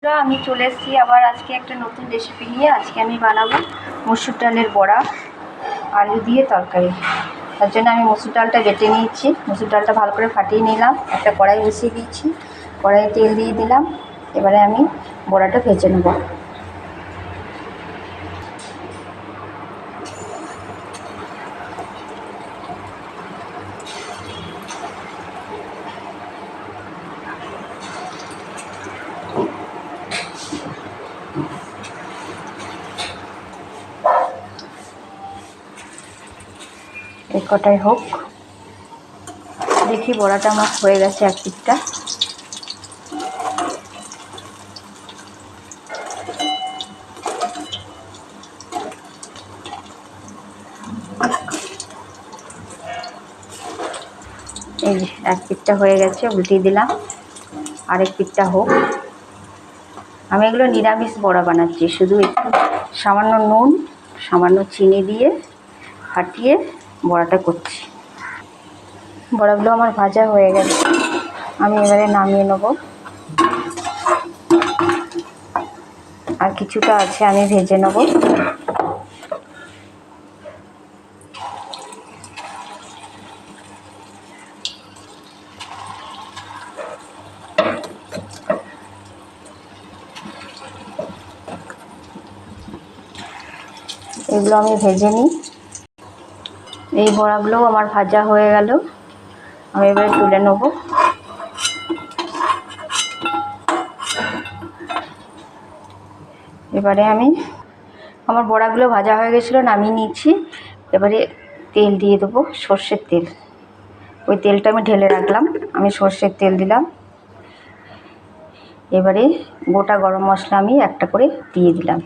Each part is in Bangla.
আমি চলে এসেছি আবার আজকে একটা নতুন রেসিপি নিয়ে। আজকে আমি বানাবো মসুর ডালের বড়া, আলু দিয়ে তরকারি। তার জন্য আমি মসুর ডালটা বেটে নিয়েছি। মসুর ডালটা ভালো করে ফাটিয়ে নিলাম। একটা কড়াই বসিয়ে দিয়েছি, কড়াইয়ে তেল দিয়ে দিলাম। এবারে আমি বড়াটা ভেজে নেব। এই কটাই হোক, দেখি বড়াটা আমার হয়ে গেছে এক পিঠটা। এই যে এক পিঠটা হয়ে গেছে, উল্টিয়ে দিলাম। আরেক পিঠটা হোক। আমি এগুলো নিরামিষ বড়া বানাচ্ছি, শুধু একটু সামান্য নুন, সামান্য চিনি দিয়ে ফাটিয়ে বড়াটা করছি। বড়াগুলো আমার ভাজা হয়ে গেছে, আমি এবারে নামিয়ে নেব। আর কিছুটা আছে, আমি ভেজে নেব। এগুলো আমি ভেজে নিই। এই বড়াগুলো আমার ভাজা হয়ে গেল, আমি এবারে তুলে নেব। এবারে আমার বড়াগুলো ভাজা হয়ে গেছিলো, নামিয়ে নিয়েছি। এবারে তেল দিয়ে দেবো, সর্ষের তেল। ওই তেলটা আমি ঢেলে রাখলাম, আমি সর্ষের তেল দিলাম। এবারে গোটা গরম মশলা আমি একটা করে দিয়ে দিলাম।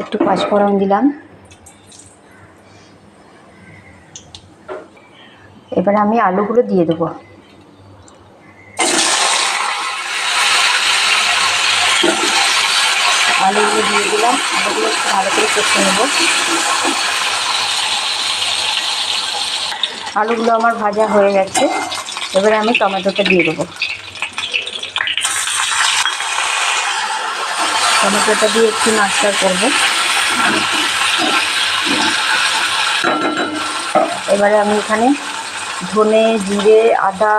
একটু পাঁচফোড়ন দিলাম। এবারে আমি আলুগুলো দিয়ে দেবো। আলুগুলো দিয়ে দিলাম, আলুগুলো একটু ভালো করে কষে নেব। আলুগুলো আমার ভাজা হয়ে গেছে, এবারে আমি টমেটোটা দিয়ে দেবো। টমেটোটা দিয়ে একটু নাড়াচাড়া করব। এবারে আমি এখানে ধনে, জিরে, আদা,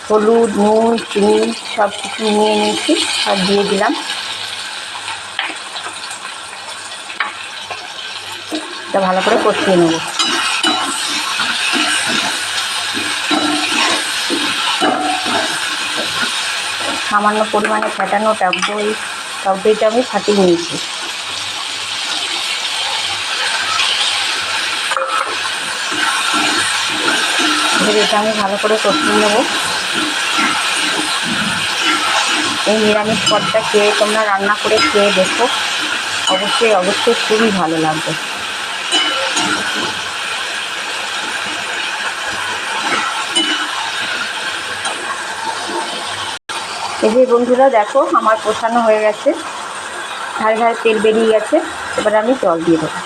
হলুদ, নুন, চিনি সব কিছু নিয়ে নিয়েছি, সব দিয়ে দিলাম। এটা ভালো করে কষিয়ে নেব। সামান্য পরিমাণে ফেটানো টক দইটা আমি ফাটিয়ে নিয়েছি। এটা আমি ভালো করে কষিয়ে নেব। এই নিরামিষ পদটা খেয়ে তোমরা রান্না করে খেয়ে দেখো, অবশ্যই অবশ্যই খুবই ভালো লাগবে। এই যে বন্ধুরা দেখো, আমার কষানো হয়ে গেছে, ধারে ধারে তেল বেরিয়ে গেছে। এবার আমি জল দিয়ে দেবো।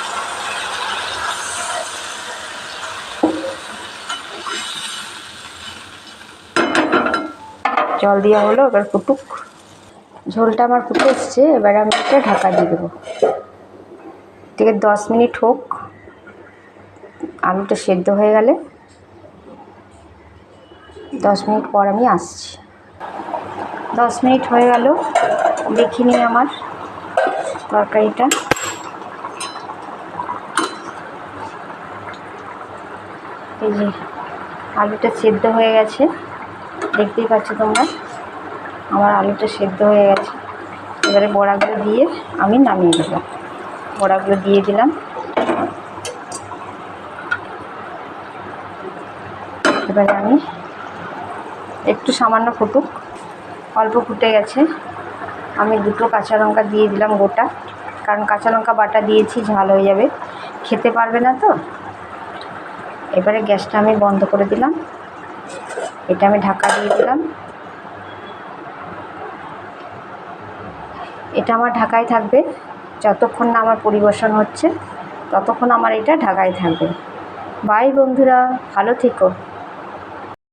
জল দেওয়া হলো, এবার ফুটুক। ঝোলটা আমার ফুটে এসছে, এবার আমি এটা ঢাকা দিয়ে দেবো। ঠিক 10 মিনিট হোক, আলুটা সেদ্ধ হয়ে গেলে 10 মিনিট পর আমি আসছি। 10 মিনিট হয়ে গেল, দেখিনি আমার তরকারিটা। এই যে আলুটা সেদ্ধ হয়ে গেছে, দেখতেই পাচ্ছ তোমরা, আমার আলুটা সেদ্ধ হয়ে গেছে। এবারে বড়াগুলো দিয়ে আমি নামিয়ে দিলাম। বড়াগুলো দিয়ে দিলাম। এবারে আমি একটু সামান্য ফুটুক, অল্প ফুটে গেছে, আমি 2টো কাঁচা লঙ্কা দিয়ে দিলাম গোটা, কারণ কাঁচা লঙ্কা বাটা দিয়েছি, ঝাল হয়ে যাবে, খেতে পারবে না তো। এবারে গ্যাসটা আমি বন্ধ করে দিলাম। এটা আমি ঢাকা দিয়ে দিলাম। এটা আমার ঢাকায় থাকবে যতক্ষণ না আমার পরিবেশন হচ্ছে, ততক্ষণ আমার এটা ঢাকায় থাকবে। বাই বন্ধুরা, ভালো থেকো।